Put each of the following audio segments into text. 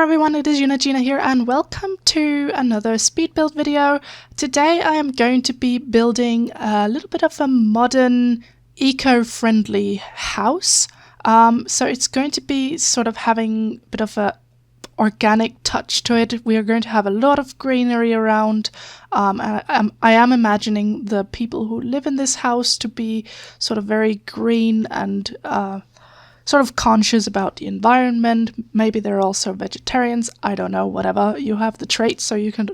everyone, it is Eunagina here and welcome to another speed build video. Today I am going to be building a little bit of a modern, eco-friendly house. So it's going to be sort of having a bit of a organic touch to it. We are going to have a lot of greenery around. I am imagining the people who live in this house to be sort of very green and sort of conscious about the environment. Maybe they're also vegetarians. I don't know, whatever. You have the trait, so you can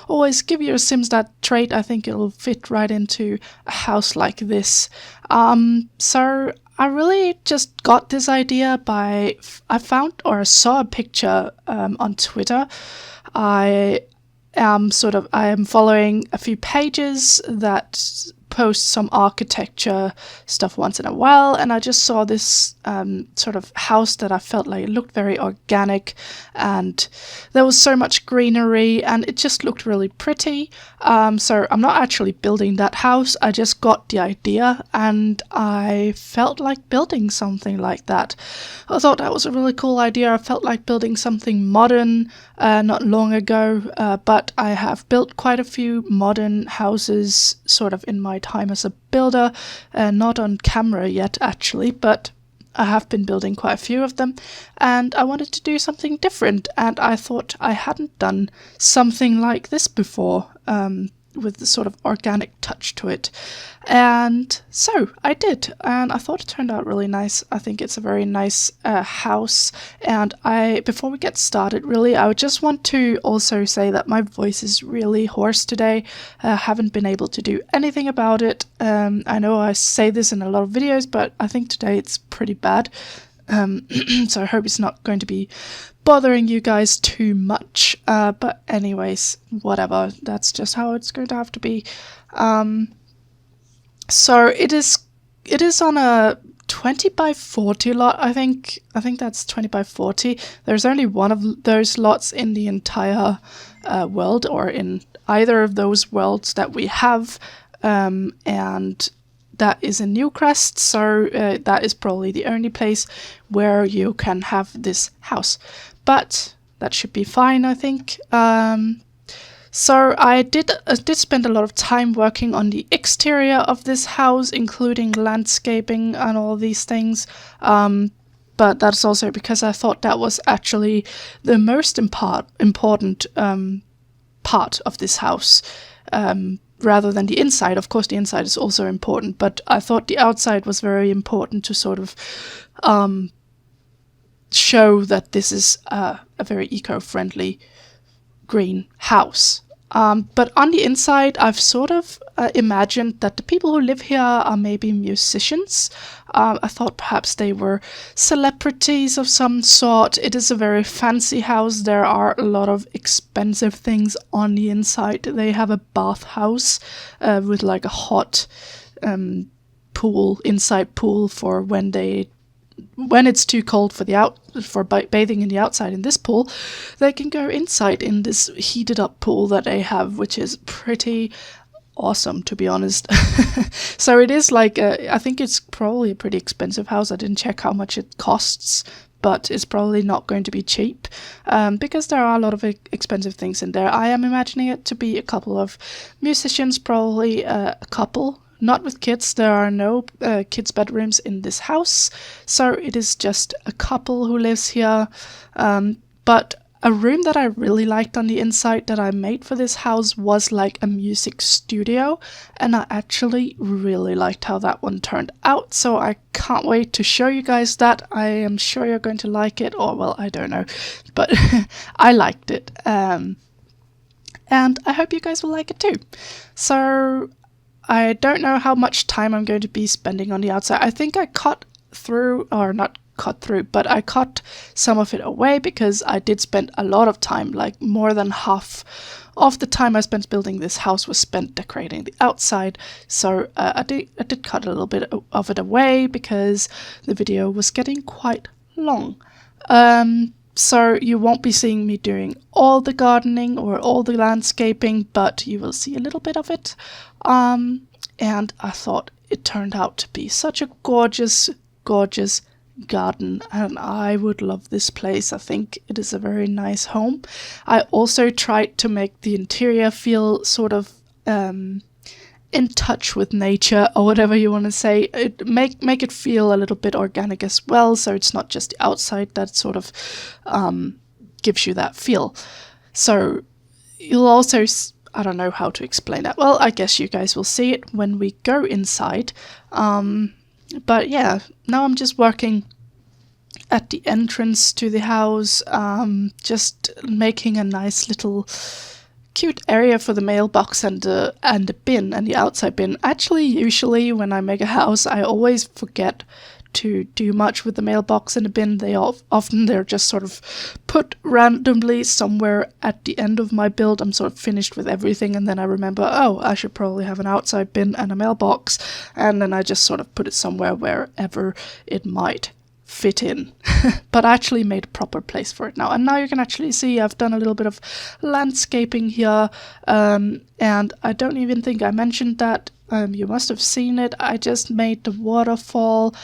always give your Sims that trait. I think it'll fit right into a house like this. So I really just got this idea I found or saw a picture on Twitter. I am following a few pages that post some architecture stuff once in a while, and I just saw this sort of house that I felt like it looked very organic, and there was so much greenery and it just looked really pretty. So I'm not actually building that house, I just got the idea and I felt like building something like that. I thought that was a really cool idea. I felt like building something modern not long ago, but I have built quite a few modern houses sort of in my time as a builder, not on camera yet actually, but I have been building quite a few of them and I wanted to do something different, and I thought I hadn't done something like this before with the sort of organic touch to it. And so I did, and I thought it turned out really nice. I think it's a very nice house, and before we get started, really, I would just want to also say that my voice is really hoarse today. I haven't been able to do anything about it. I know I say this in a lot of videos, but I think today it's pretty bad. So I hope it's not going to be bothering you guys too much, but anyways, whatever, that's just how it's going to have to be. So it is on a 20 by 40 lot. I think that's 20 by 40. There's only one of those lots in the entire world, or in either of those worlds that we have, and that is in Newcrest, so that is probably the only place where you can have this house. But that should be fine, I think. So I did spend a lot of time working on the exterior of this house, including landscaping and all these things. But that's also because I thought that was actually the most important part of this house. Rather than the inside. Of course, the inside is also important, but I thought the outside was very important to sort of show that this is a very eco-friendly green house. But on the inside, I've sort of imagined that the people who live here are maybe musicians. I thought perhaps they were celebrities of some sort. It is a very fancy house. There are a lot of expensive things on the inside. They have a bathhouse with like a hot inside pool for when it's too cold for bathing in the outside in this pool. They can go inside in this heated up pool that they have, which is pretty awesome, to be honest. So it is like I think it's probably a pretty expensive house. I didn't check how much it costs, but it's probably not going to be cheap, because there are a lot of expensive things in there. I am imagining it to be a couple of musicians, probably a couple. Not with kids. There are no kids' bedrooms in this house, so it is just a couple who lives here. But a room that I really liked on the inside that I made for this house was like a music studio, and I actually really liked how that one turned out, so I can't wait to show you guys that. I am sure you're going to like it, or well, I don't know, but I liked it, and I hope you guys will like it too. So I don't know how much time I'm going to be spending on the outside. I think I cut some of it away because I did spend a lot of time, like more than half of the time I spent building this house was spent decorating the outside. So I did cut a little bit of it away because the video was getting quite long. So you won't be seeing me doing all the gardening or all the landscaping, but you will see a little bit of it. And I thought it turned out to be such a gorgeous, gorgeous garden, and I would love this place. I think it is a very nice home. I also tried to make the interior feel sort of in touch with nature, or whatever you want to say. Make it feel a little bit organic as well, so it's not just the outside that sort of gives you that feel. So you'll also, I don't know how to explain that. Well, I guess you guys will see it when we go inside. But yeah, now I'm just working at the entrance to the house, just making a nice little cute area for the mailbox and the bin and the outside bin. Actually, usually when I make a house, I always forget to do much with the mailbox and the bin. They're just sort of put randomly somewhere at the end of my build. I'm sort of finished with everything, and then I remember, oh, I should probably have an outside bin and a mailbox, and then I just sort of put it somewhere wherever it might fit in. But I actually made a proper place for it now, and now you can actually see I've done a little bit of landscaping here, and I don't even think I mentioned that. You must have seen it. I just made the waterfall.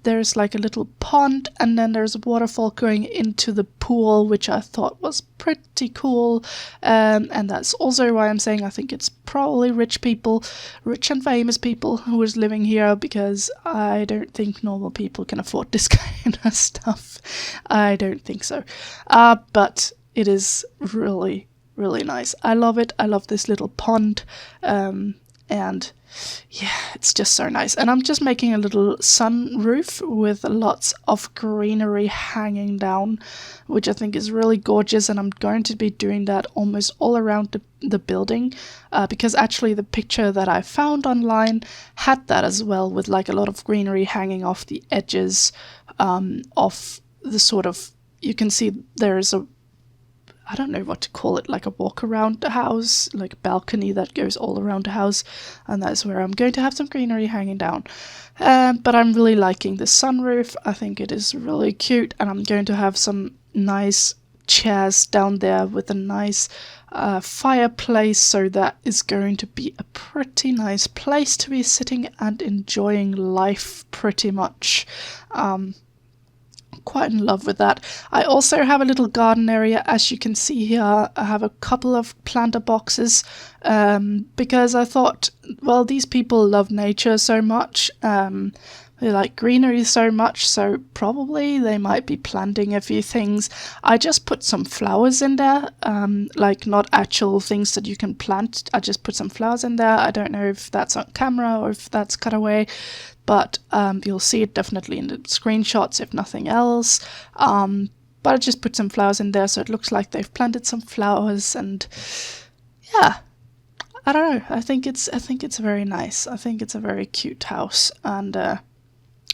There's like a little pond, and then there's a waterfall going into the pool, which I thought was pretty cool. And that's also why I'm saying I think it's probably rich and famous people who is living here, because I don't think normal people can afford this kind of stuff. I don't think so. But it is really, really nice. I love it. I love this little pond. And yeah, it's just so nice. And I'm just making a little sunroof with lots of greenery hanging down, which I think is really gorgeous. And I'm going to be doing that almost all around the building, because actually the picture that I found online had that as well, with like a lot of greenery hanging off the edges of the sort of, you can see there's a, I don't know what to call it, like a walk around the house, like a balcony that goes all around the house, and that's where I'm going to have some greenery hanging down. But I'm really liking the sunroof. I think it is really cute, and I'm going to have some nice chairs down there with a nice fireplace, so that is going to be a pretty nice place to be sitting and enjoying life pretty much. Quite in love with that. I also have a little garden area, as you can see here. I have a couple of planter boxes, because I thought, well, these people love nature so much, they like greenery so much, so probably they might be planting a few things. I just put some flowers in there, like not actual things that you can plant. I just put some flowers in there. I don't know if that's on camera or if that's cut away, but you'll see it definitely in the screenshots, if nothing else. But I just put some flowers in there, so it looks like they've planted some flowers, and yeah, I don't know. I think it's very nice. I think it's a very cute house, and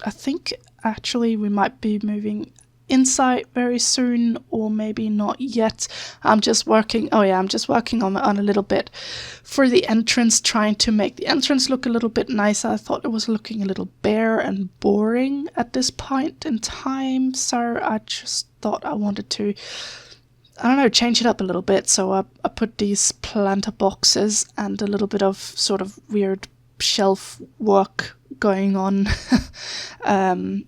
I think actually we might be moving inside very soon, or maybe not yet. I'm just working on a little bit for the entrance, trying to make the entrance look a little bit nicer. I thought it was looking a little bare and boring at this point in time, so I just thought I wanted to, I don't know, change it up a little bit. So I put these planter boxes and a little bit of sort of weird shelf work going on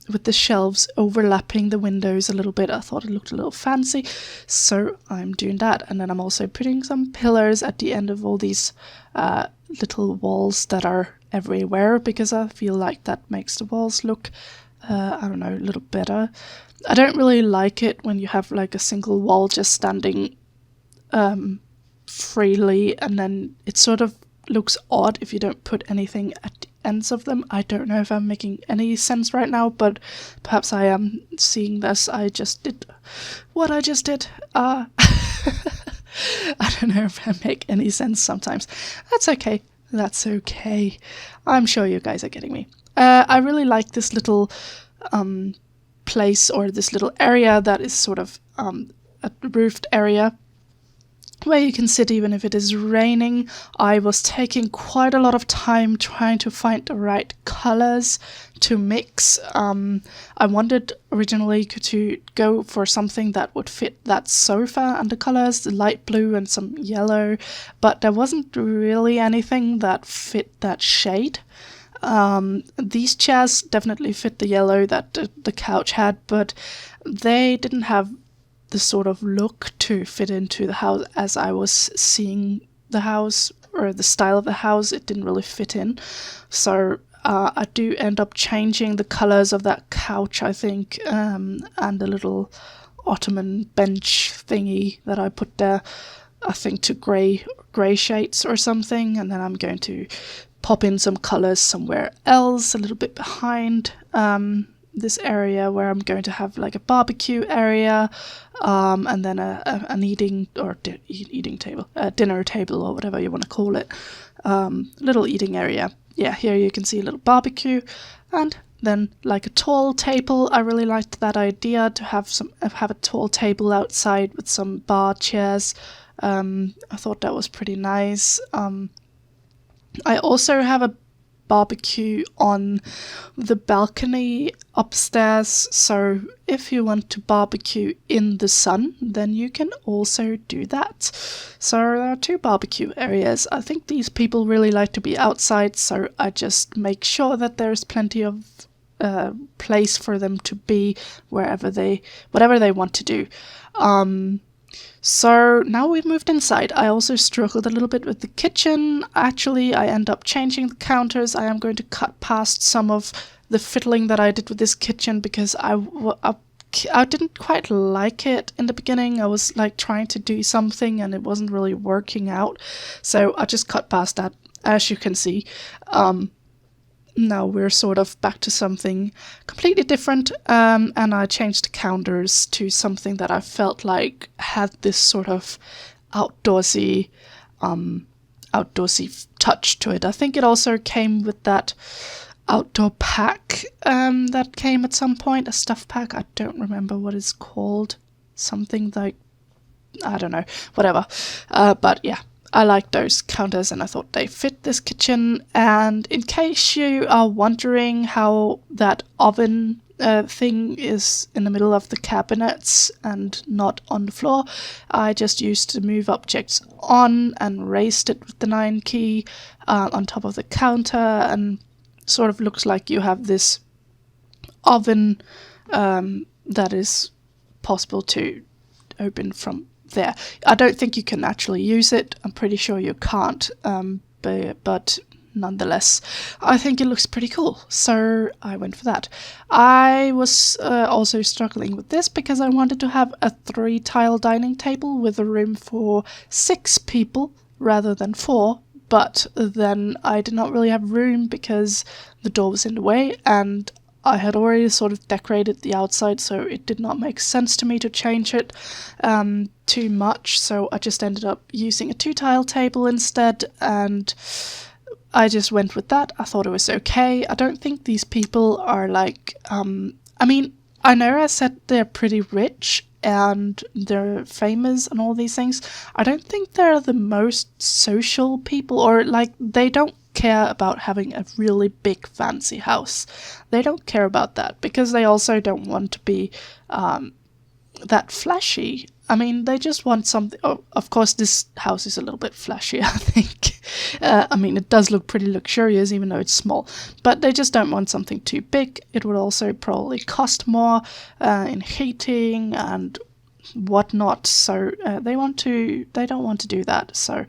with the shelves overlapping the windows a little bit. I thought it looked a little fancy, so I'm doing that. And then I'm also putting some pillars at the end of all these little walls that are everywhere, because I feel like that makes the walls look I don't know, a little better. I don't really like it when you have like a single wall just standing freely, and then it sort of looks odd if you don't put anything at the ends of them. I don't know if I'm making any sense right now, but perhaps I am. Seeing this, I just did what I just did. I don't know if I make any sense sometimes. That's okay. I'm sure you guys are getting me. I really like this little place, or this little area that is sort of a roofed area where you can sit even if it is raining. I was taking quite a lot of time trying to find the right colors to mix. I wanted originally to go for something that would fit that sofa and the colors, the light blue and some yellow, but there wasn't really anything that fit that shade. These chairs definitely fit the yellow that the couch had, but they didn't have the sort of look to fit into the house as I was seeing the house, or the style of the house. It didn't really fit in. So I do end up changing the colors of that couch, I think, and the little ottoman bench thingy that I put there, I think, to grey shades or something. And then I'm going to pop in some colors somewhere else, a little bit behind this area where I'm going to have like a barbecue area, and then an eating table, a dinner table, or whatever you want to call it, little eating area. Yeah, here you can see a little barbecue, and then like a tall table. I really liked that idea to have a tall table outside with some bar chairs. I thought that was pretty nice. I also have a barbecue on the balcony upstairs, so if you want to barbecue in the sun, then you can also do that. So there are 2 barbecue areas. I think these people really like to be outside, so I just make sure that there's plenty of place for them to be whatever they want to do. So now we've moved inside. I also struggled a little bit with the kitchen. Actually, I end up changing the counters. I am going to cut past some of the fiddling that I did with this kitchen because I didn't quite like it in the beginning. I was like trying to do something and it wasn't really working out. So I just cut past that, as you can see. Now we're sort of back to something completely different, and I changed the counters to something that I felt like had this sort of outdoorsy touch to it. I think it also came with that outdoor pack that came at some point, a stuff pack. I don't remember what it's called. Something like, I don't know, whatever. But yeah. I like those counters and I thought they fit this kitchen. And in case you are wondering how that oven thing is in the middle of the cabinets and not on the floor, I just used to move objects on and raised it with the 9 key on top of the counter, and sort of looks like you have this oven that is possible to open from there. I don't think you can actually use it. I'm pretty sure you can't, but nonetheless, I think it looks pretty cool, so I went for that. I was also struggling with this because I wanted to have a 3-tile dining table with a room for 6 people rather than 4, but then I did not really have room because the door was in the way, and I had already sort of decorated the outside, so it did not make sense to me to change it too much, so I just ended up using a 2-tile table instead, and I just went with that. I thought it was okay. I don't think these people are like, I mean, I know I said they're pretty rich and they're famous and all these things. I don't think they're the most social people, or like they don't care about having a really big fancy house. They don't care about that because they also don't want to be that flashy. I mean, they just want something. Oh, of course, this house is a little bit flashy, I think. I mean, it does look pretty luxurious, even though it's small. But they just don't want something too big. It would also probably cost more in heating and whatnot. So they don't want to do that. So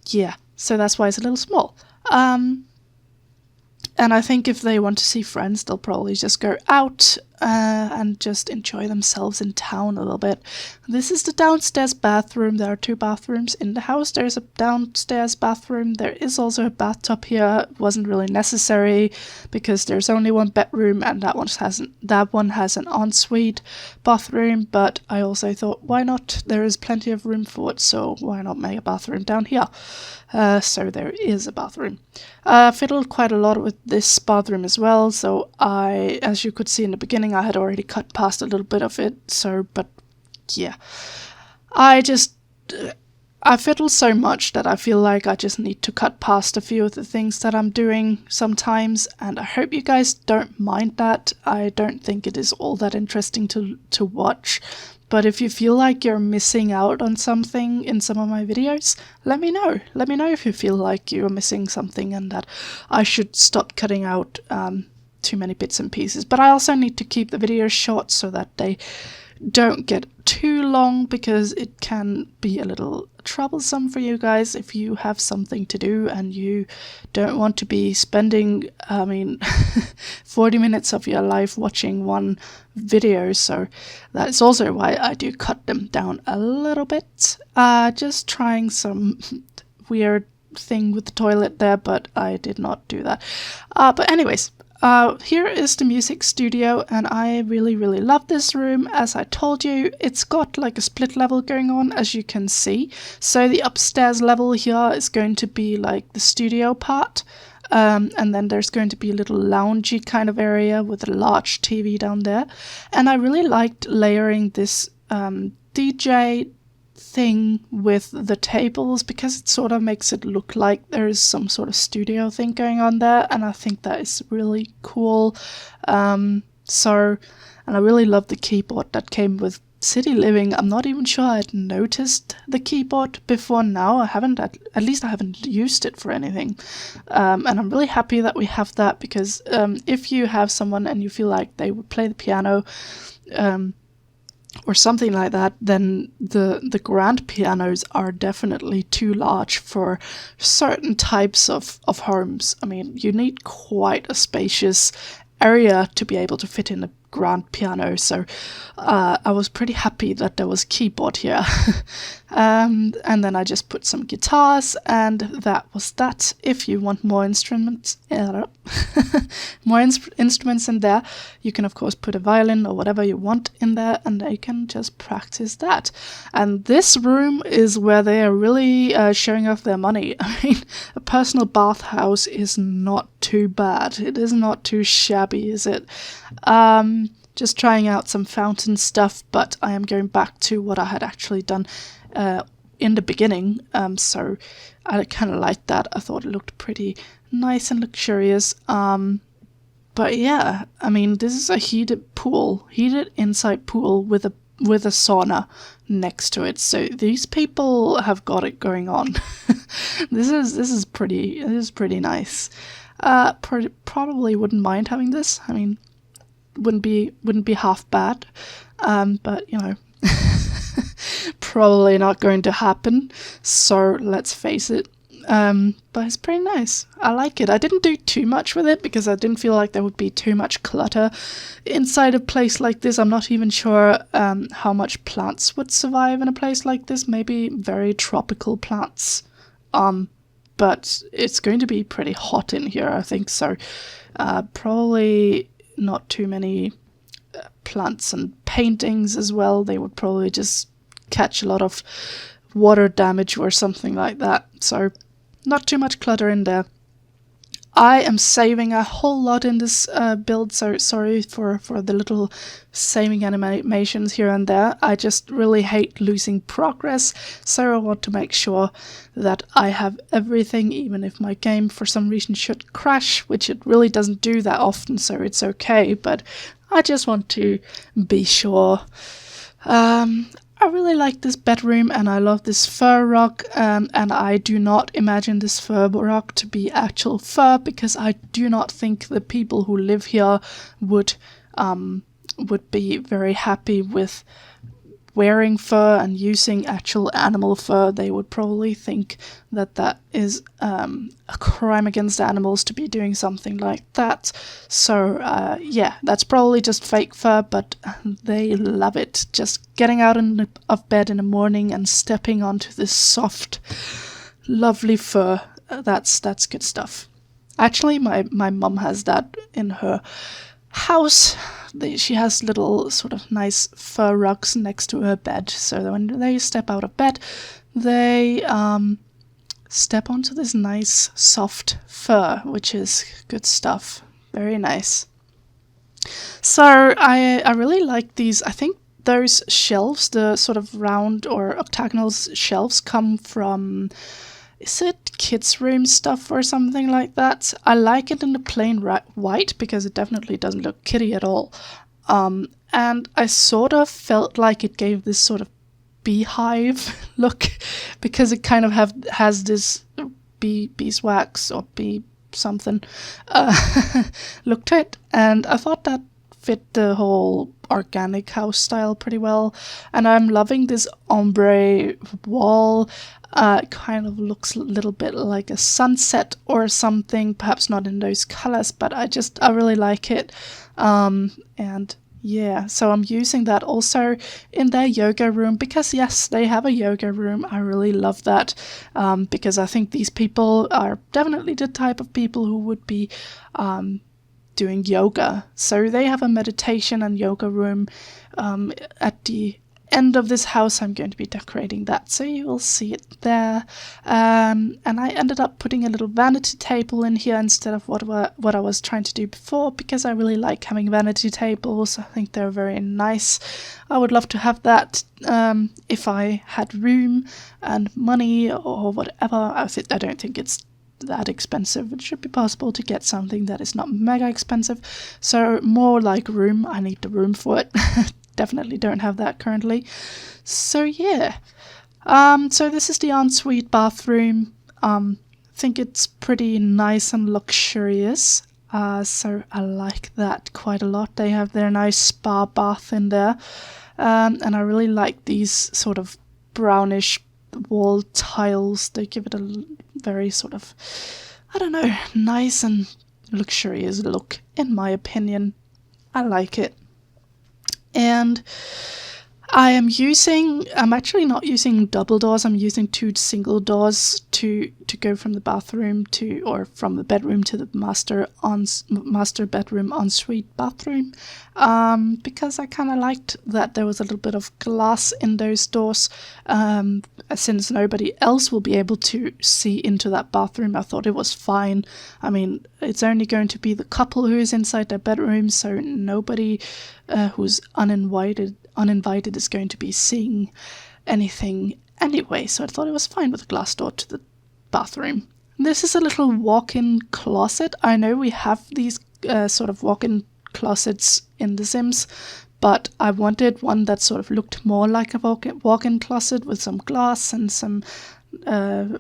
yeah, so that's why it's a little small. And I think if they want to see friends, they'll probably just go out and just enjoy themselves in town a little bit. This is the downstairs bathroom. There are 2 bathrooms in the house. There's a downstairs bathroom. There is also a bathtub here. It wasn't really necessary because there's only 1 bedroom, and that one has an ensuite bathroom. But I also thought, why not? There is plenty of room for it, so why not make a bathroom down here? So there is a bathroom. I fiddled quite a lot with this bathroom as well, so as you could see in the beginning, I had already cut past a little bit of it, but yeah. I just I fiddle so much that I feel like I just need to cut past a few of the things that I'm doing sometimes, and I hope you guys don't mind that. I don't think it is all that interesting to watch, but if you feel like you're missing out on something in some of my videos, let me know. Let me know if you feel like you're missing something and that I should stop cutting out too many bits and pieces. But I also need to keep the videos short so that they don't get too long, because it can be a little troublesome for you guys if you have something to do and you don't want to be spending 40 minutes of your life watching one video. So that is also why I do cut them down a little bit. Just trying some weird thing with the toilet there, but I did not do that. But anyways, here is the music studio, and I really love this room. As I told you, it's got like a split level going on, as you can see. So the upstairs level here is going to be like the studio part, and then there's going to be a little loungy kind of area with a large TV down there. And I really liked layering this DJ thing with the tables, because it sort of makes it look like there is some sort of studio thing going on there, and I think that is really cool. And I really love the keyboard that came with City Living. I'm not even sure I'd noticed the keyboard before now. I haven't, at least I haven't used it for anything. And I'm really happy that we have that, because if you have someone and you feel like they would play the piano, or something like that, then the grand pianos are definitely too large for certain types of homes. I mean, you need quite a spacious area to be able to fit in a grand piano, so I was pretty happy that there was keyboard here. And then I just put some guitars, and that was that. If you want more instruments, instruments in there, you can of course put a violin or whatever you want in there, and you can just practice that. And this room is where they are really showing off their money. I mean, a personal bathhouse is not too bad. It is not too shabby, is it? Just trying out some fountain stuff, but I am going back to what I had actually done in the beginning, so I kind of liked that. I thought it looked pretty nice and luxurious. But yeah, I mean, this is a heated inside pool with a sauna next to it, so these people have got it going on. This is pretty nice. Probably wouldn't mind having this. I mean, wouldn't be half bad, but you know, probably not going to happen, so let's face it. But it's pretty nice. I like it. I didn't do too much with it because I didn't feel like there would be too much clutter inside a place like this. I'm not even sure how much plants would survive in a place like this. Maybe very tropical plants, but it's going to be pretty hot in here, I think, so probably not too many plants and paintings as well. They would probably just catch a lot of water damage or something like that, so not too much clutter in there. I am saving a whole lot in this build, so sorry for the little saving animations here and there. I just really hate losing progress, so I want to make sure that I have everything, even if my game for some reason should crash, which it really doesn't do that often, so it's okay, but I just want to be sure. I really like this bedroom, and I love this fur rug, and I do not imagine this fur rug to be actual fur, because I do not think the people who live here would be very happy with wearing fur and using actual animal fur. They would probably think that that is a crime against animals to be doing something like that. So yeah, that's probably just fake fur, but they love it. Just getting out of bed in the morning and stepping onto this soft, lovely fur. That's good stuff. Actually, my mum has that in her house. She has little sort of nice fur rugs next to her bed, so that when they step out of bed, they step onto this nice soft fur, which is good stuff. Very nice. So I really like these. I think those shelves, the sort of round or octagonal shelves, come from, is it kids' room stuff or something like that? I like it in the plain white because it definitely doesn't look kiddie at all. And I sort of felt like it gave this sort of beehive look because it kind of has this beeswax or bee something look to it, and I thought that fit the whole organic house style pretty well. And I'm loving this ombre wall. It kind of looks a little bit like a sunset or something, perhaps not in those colors, but I really like it. And yeah, so I'm using that also in their yoga room because, yes, they have a yoga room. I really love that because I think these people are definitely the type of people who would be doing yoga. So they have a meditation and yoga room at the end of this house. I'm going to be decorating that, so you will see it there. And I ended up putting a little vanity table in here instead of what I was trying to do before, because I really like having vanity tables. I think they're very nice. I would love to have that if I had room and money or whatever. I don't think it's that expensive. It should be possible to get something that is not mega expensive. So more like room. I need the room for it. Definitely don't have that currently. So yeah. So this is the ensuite bathroom. Think it's pretty nice and luxurious. So I like that quite a lot. They have their nice spa bath in there. And I really like these sort of brownish wall tiles. They give it a very sort of, I don't know, nice and luxurious look, in my opinion. I like it. And I'm actually not using double doors. I'm using 2 single doors to go from the bathroom or from the bedroom to the master bedroom ensuite bathroom, because I kind of liked that there was a little bit of glass in those doors, since nobody else will be able to see into that bathroom. I thought it was fine. I mean, it's only going to be the couple who is inside their bedroom, so nobody who's uninvited is going to be seeing anything anyway, so I thought it was fine with a glass door to the bathroom. This is a little walk-in closet. I know we have these sort of walk-in closets in The Sims, but I wanted one that sort of looked more like a walk-in closet with some glass and some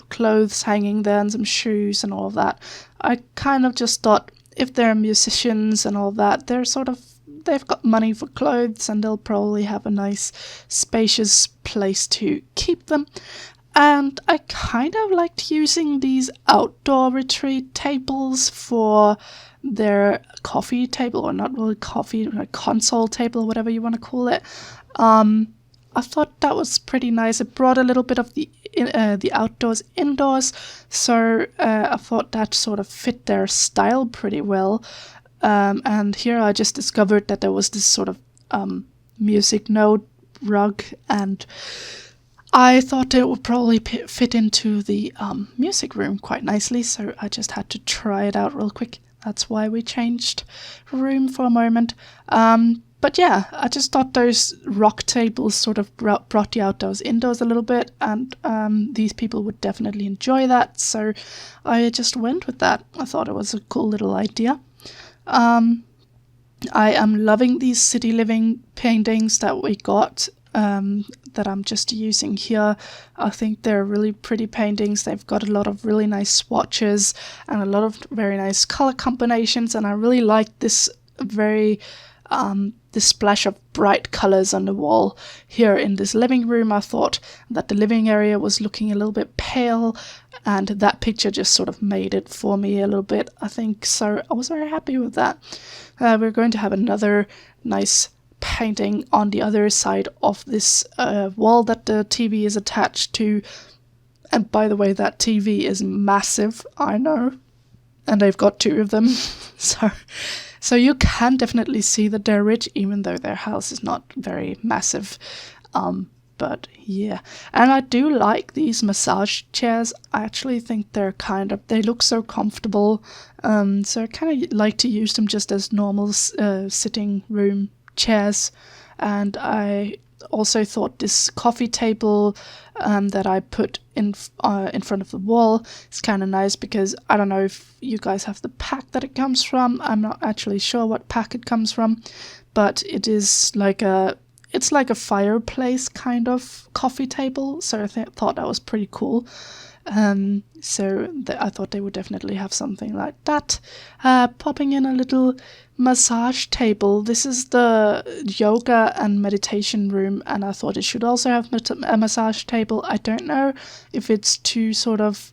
clothes hanging there and some shoes and all of that. I kind of just thought, if they're musicians and all that, they've got money for clothes and they'll probably have a nice spacious place to keep them. And I kind of liked using these outdoor retreat tables for their coffee table, or not really coffee, like console table, whatever you want to call it. I thought that was pretty nice. It brought a little bit of the outdoors indoors, so I thought that sort of fit their style pretty well. And here I just discovered that there was this sort of music note rug, and I thought it would probably fit into the music room quite nicely, so I just had to try it out real quick. That's why we changed room for a moment. But yeah, I just thought those rock tables sort of brought the outdoors indoors a little bit, and these people would definitely enjoy that, so I just went with that. I thought it was a cool little idea. I am loving these city living paintings that we got, that I'm just using here. I think they're really pretty paintings. They've got a lot of really nice swatches and a lot of very nice color combinations, and I really like this this splash of bright colors on the wall here in this living room. I thought that the living area was looking a little bit pale, and that picture just sort of made it for me a little bit, I think. So I was very happy with that. We're going to have another nice painting on the other side of this wall that the TV is attached to. And by the way, that TV is massive, I know. And they've got 2 of them. So you can definitely see that they're rich, even though their house is not very massive. But yeah, and I do like these massage chairs. I actually think they look so comfortable. So I kind of like to use them just as normal sitting room chairs. and I also thought this coffee table that I put in front of the wall is kind of nice, because I don't know if you guys have the pack that it comes from. I'm not actually sure what pack it comes from, but it is like it's like a fireplace kind of coffee table, so I thought that was pretty cool. So I thought they would definitely have something like that. Popping in a little massage table. This is the yoga and meditation room, and I thought it should also have a massage table. I don't know if it's too sort of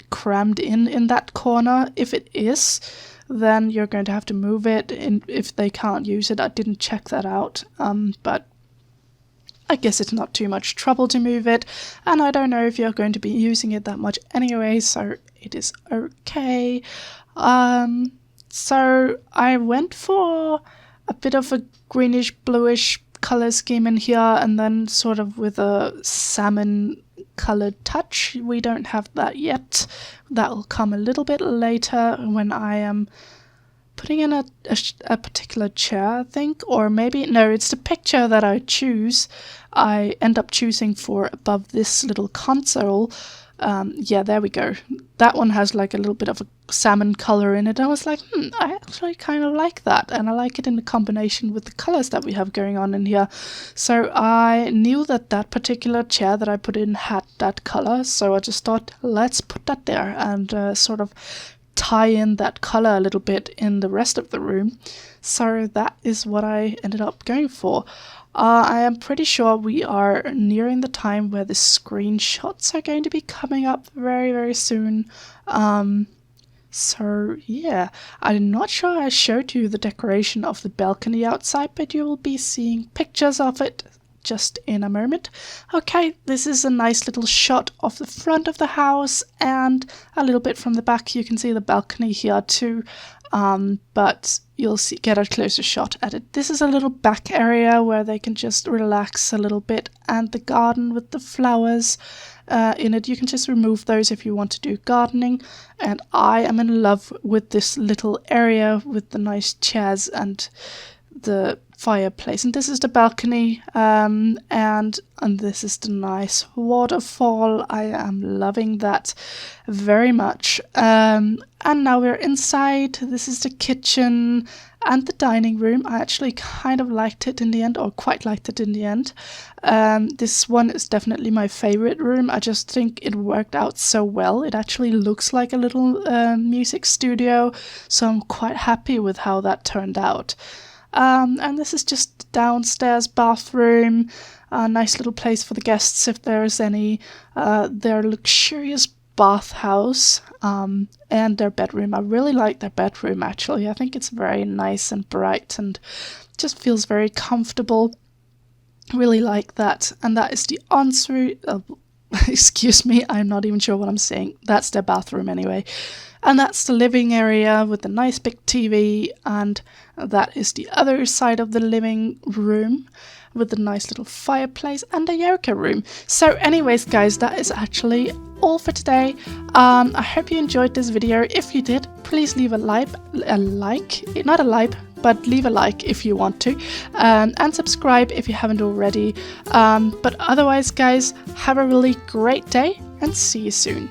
crammed in that corner. If it is, then you're going to have to move it if they can't use it. I didn't check that out, but I guess it's not too much trouble to move it, and I don't know if you're going to be using it that much anyway, so it is okay. So I went for a bit of a greenish bluish color scheme in here, and then sort of with a salmon colored touch. We don't have that yet. That will come a little bit later when I am putting in a particular chair, I think, or maybe, no, it's the picture that I choose. I end up choosing for above this little console. Yeah, there we go. That one has like a little bit of a salmon color in it. I was like, I actually kind of like that, and I like it in the combination with the colors that we have going on in here. So I knew that that particular chair that I put in had that color, so I just thought, let's put that there and sort of tie in that color a little bit in the rest of the room. So that is what I ended up going for. I am pretty sure we are nearing the time where the screenshots are going to be coming up very, very soon. So yeah, I'm not sure I showed you the decoration of the balcony outside, but you will be seeing pictures of it just in a moment. Okay, this is a nice little shot of the front of the house, and a little bit from the back. You can see the balcony here too, but you'll get a closer shot at it. This is a little back area where they can just relax a little bit, and the garden with the flowers in it, you can just remove those if you want to do gardening. And I am in love with this little area with the nice chairs and the fireplace. And this is the balcony, and this is the nice waterfall. I am loving that very much. And now we're inside. This is the kitchen and the dining room. I actually kind of liked it in the end, or quite liked it in the end. This one is definitely my favorite room. I just think it worked out so well. It actually looks like a little music studio, so I'm quite happy with how that turned out. And this is just downstairs bathroom, a nice little place for the guests if there's any, their luxurious bathhouse, and their bedroom. I really like their bedroom actually. I think it's very nice and bright and just feels very comfortable. Really like that. And that is the ensuite. Excuse me, I'm not even sure what I'm saying. That's their bathroom anyway. And that's the living area with the nice big TV, and that is the other side of the living room with the nice little fireplace and a yoga room. So anyways guys, that is actually all for today. I hope you enjoyed this video. If you did, please leave not a like, but leave a like if you want to, and subscribe if you haven't already. But otherwise guys, have a really great day and see you soon.